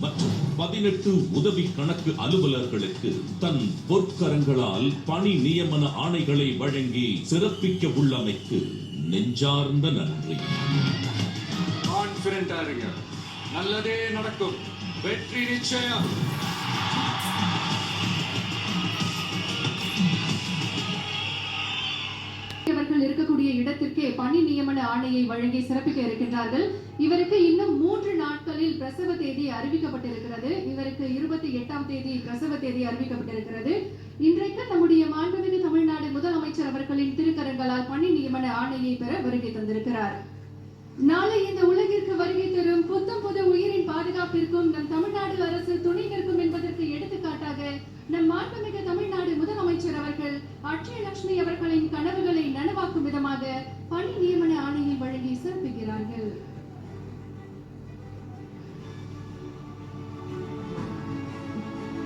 மற்றும் 18 உதவி கணக்கு அலுவலர்களுக்கு தன் பொற்கரங்களால் பணி நியமன ஆணைகளை வழங்கி சிறப்பிக்க உள்ளமைக்கு நெஞ்சார்ந்த நன்றி. கான்பிடென்டா இருங்க, நல்லதே நடக்கும், வெற்றி நிச்சயம். இருக்கக்கூடிய இடத்திற்கே பணி நியமன ஆணையை வழங்கி சிறப்பிக்க இருக்கின்றார்கள். இவருக்கு இன்னும் 3 நாட்களில் பிரசவ தேதி அறிவிக்கப்பட்டிருக்கிறது. இவருக்கு 28ஆம் தேதி பிரசவ தேதி அறிவிக்கப்பட்டிருக்கிறது. இன்றைக்கு நம்முடைய மாண்புமிகு தமிழ்நாடு முதலமைச்சர் அவர்களின் திருக்கரங்களால் பணி நியமன ஆணையை பெற வருகை தந்திருக்கிறார். நாளை இந்த உலகிற்கு வருகை தரும் புத்தம் புது உயிரின் பாதுகாப்பிற்கும் நம் தமிழ்நாடு அரசு துணை நிற்கும் என்பதற்கு எடுத்துக்காட்டாக நம் மாண்புமிகு தமிழ்நாடு முதலமைச்சர் அவர்கள் அட்சய லட்சுமி அவர்களின் கனவுகளை நனவாக்கும் விதமாக பணி நியமன ஆணையை வழங்கி சிறப்பிக்கிறார்கள்.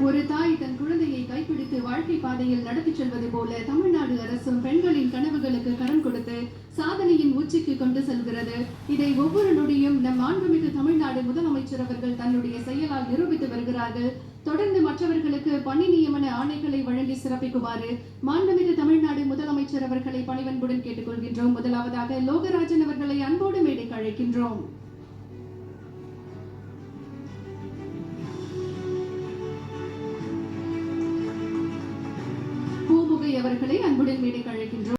ஒரு தாய் தன் குழந்தையை கைப்பிடித்து வாழ்க்கை பாதையில் நடத்தி செல்வது போல தமிழ்நாடு அரசும் பெண்களின் கனவுகளுக்கு கரம் கொடுத்து சாதனையின் உச்சிக்கு கொண்டு செல்கிறது. இதை ஒவ்வொரு நொடியும் நம் மாண்புமிகு தமிழ்நாடு முதலமைச்சர் அவர்கள் தன்னுடைய செயலால் நிரூபித்து வருகிறார்கள். தொடர்ந்து மற்றவர்களுக்கு பணி நியமன ஆணைகளை வழங்கி சிறப்பிக்குமாறு மாண்புமிகு தமிழ்நாடு முதலமைச்சர் அவர்களை பணிவன்புடன் கேட்டுக்கொள்கின்றோம். முதலாவதாக லோகராஜன் அவர்களை அன்போடு மேடைக்கு அழைக்கின்றோம். அவர்களை அன்புடன் மேடைக்கு அழைக்கின்றோம்.